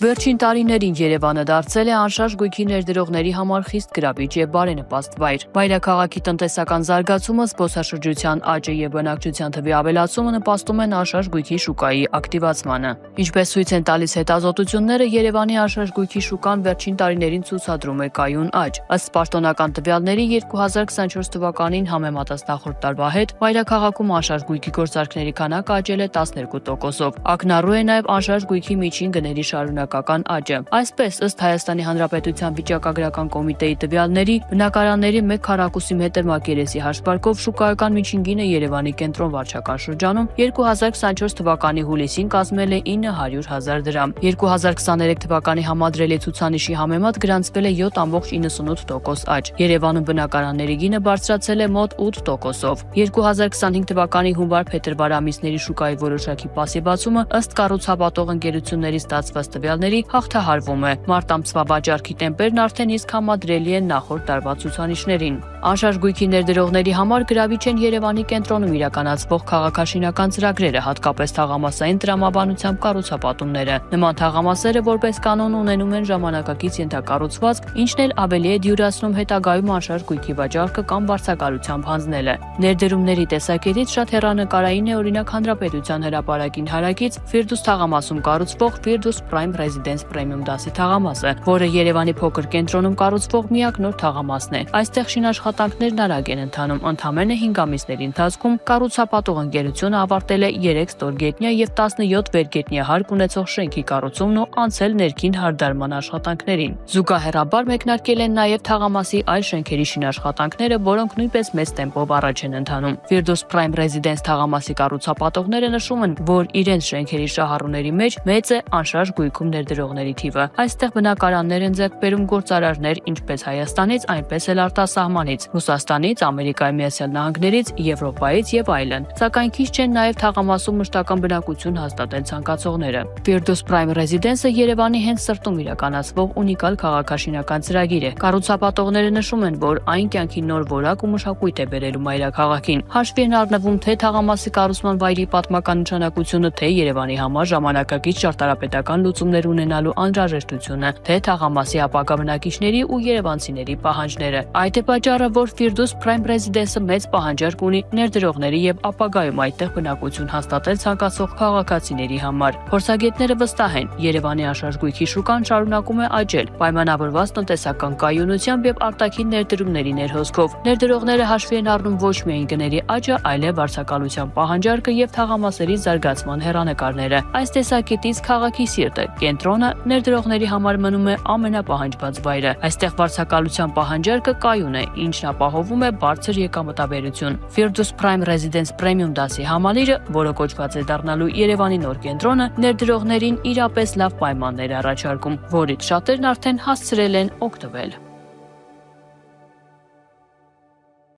Վերջին տարիներին Երևանը դարձել է անշարժ գույքի ներդրողների համար խիստ գրավիչ եւ բարենպաստ վայր։ Մայրաքաղաքի տնտեսական զարգացումը, զբոսաշրջության աճը եւ բնակչության թվի ավելացումը նպաստում են անշարժ գույքի շուկայի ակտիվացմանը։ Ինչպես ցույց են տալիս հետազոտությունները, Երևանի անշարժ գույքի շուկան վերջին տարիներին ցուցադրում է կայուն աճ։ Ըստ պաշտոնական տվյալների 2024 թվականին համեմատած նախորդ տարվա հետ մայրաքաղաքում անշարժ գույքի գործարքների քանակը աճել է 12%-ով։ Ակնառու է նաեւ անշարժ գույքի միջին գների շարունակական աճը։ Այսպես, ըստ Հայաստանի Հանրապետության վիճակագրական կոմիտեի տվյալների, բնակարանների 1 քառակուսի մետր մակերեսի հաշվարկով շուկայական միջին գինը Երևանի կենտրոն վարչական շրջանում 2024 թվականի հուլիսին կազմել է 900,000 դրամ։ 2023 թվականի համադրելի ցուցանիշի համեմատ գրանցվել է 7,98% աճ։ Երևանում բնակարանների գինը բարձրացել է մոտ 8%-ով։ 2025 թվականի հունվար-փետրվար ամիսների շուկայի որոշակի պասիվացումը ըստ կառուցապատող ընկերությունների ստացված տվյալների հաղթահարվում է։ Մարտ ամսվա վաճառքի տեմպերն արդեն իսկ համադրելի են նախորդ տարվա ցուցանիշներին։ Անշարժ գույքի ներդրողների համար գրավիչ են Երևանի կենտրոնում իրականացվող քաղաքաշինական ծրագրերը, հատկապես թաղամասային տրամաբանությամբ կառուցապատումները։ Նման թաղամասերը որպես կանոն ունենում են ժամանակակից ենթակառուցվածք, ինչն էլ ավելի է դյուրացնում հետագայում անշարժ գույքի վաճառքը կամ վարձակալությամբ հանձնելը։ Ներդրումների տեսակետից շատ հեռանկարային է օրինակ Հանրապետության հրապարակին հարակից Ֆիրդուս թաղամասում կառուցվող Ֆիրդուս Prime Residence Premium դասի թաղամասը, որը Երևանի փոքր կենտրոնում կառուցվող միակ նոր թաղամասն է։ Այստեղ շինաշխատանքներն արագ են ընթանում, ընդամենը 5 ամիսների ընթացքում կառուցապատող ընկերությունը ավարտել է 3 ստորգետնյա եւ 17 վերգետնյա հարկ ունեցող շենքի կառուցումն ու անցել ներքին հարդարման աշխատանքներին։ Զուգահեռաբար մեկնարկել են նաեւ թաղամասի այլ շենքերի շինաշխատանքները, որոնք նույնպես մեծ տեմպով առաջ են ընթանում։ Ֆիրդուս Prime Residence թաղամասի կառուցապատողները նշում են, որ իրենց շենքերի շահառուների մեջ մեծ է անշարժ գույքում ներդրողների թիվը։ Այստեղ բնակարաններ են ձեռք բերում գործարարներ ինչպես Հայաստանից, այնպես էլ արտասահմանից, Ռուսաստանից, Ամերիկայի Միացյալ Նահանգներից, Եվրոպայից եւ այլն։ Սակայն քիչ չեն նաեւ թաղամասում մշտական բնակություն հաստատել ցանկացողները։ Ֆիրդուս Prime Residence-ը Երևանի հենց սրտում իրականացվող ունիկալ քաղաքաշինական ծրագիր է։ Կառուցապատողները նշում են, որ այն կյանքի նոր որակ ու մշակույթ է բերելու մայրաքաղաքին։ Հաշվի են առնվում թե թաղամասի կառուցման վայրի պատմական նշանակությունը, թե Երևանի համար ժամանակակից ճարտարապետական լուծումներ ունենալու անհրաժեշտությունը, թե թաղամասի ապագա բնակիչների ու երևանցիների պահանջները։ Այդ է պատճառը, որ Ֆիրդուս Prime Residence-ը մեծ պահանջարկ ունի ներդրողների եւ ապագայում այդտեղ բնակություն հաստատել ցանկացող քաղաքացիների համար։ Փորձագետները վստահ են, Երևանի անշարժ գույքի շուկան շարունակում է աճել, պայմանավորված տնտեսական կայունությամբ եւ արտաքին ներդրումների ներհոսքով։ Ներդրողները հաշվի են առնում ոչ միայն գների աճը, այլև վարձակալության պահանջարկը եւ թաղամասերի զարգացման հեռանկարները։ Այս տեսակետից քաղաքի սիրտը, կենտրոնը ներդրողների համար մնում է ամենապահանջված վայրը։ Այստեղ վարձակալության պահանջարկը կայուն է, ինչն ապահովում է բարձր եկամտաբերություն։ Ֆիրդուս Prime Residence Premium դասի համալիրը, որը կոչված է դառնալու Երևանի նոր կենտրոնը, ներդրողներին իրապես լավ պայմաններ առաջարկում, որից շատերն արդեն հասցրել են օգտվել։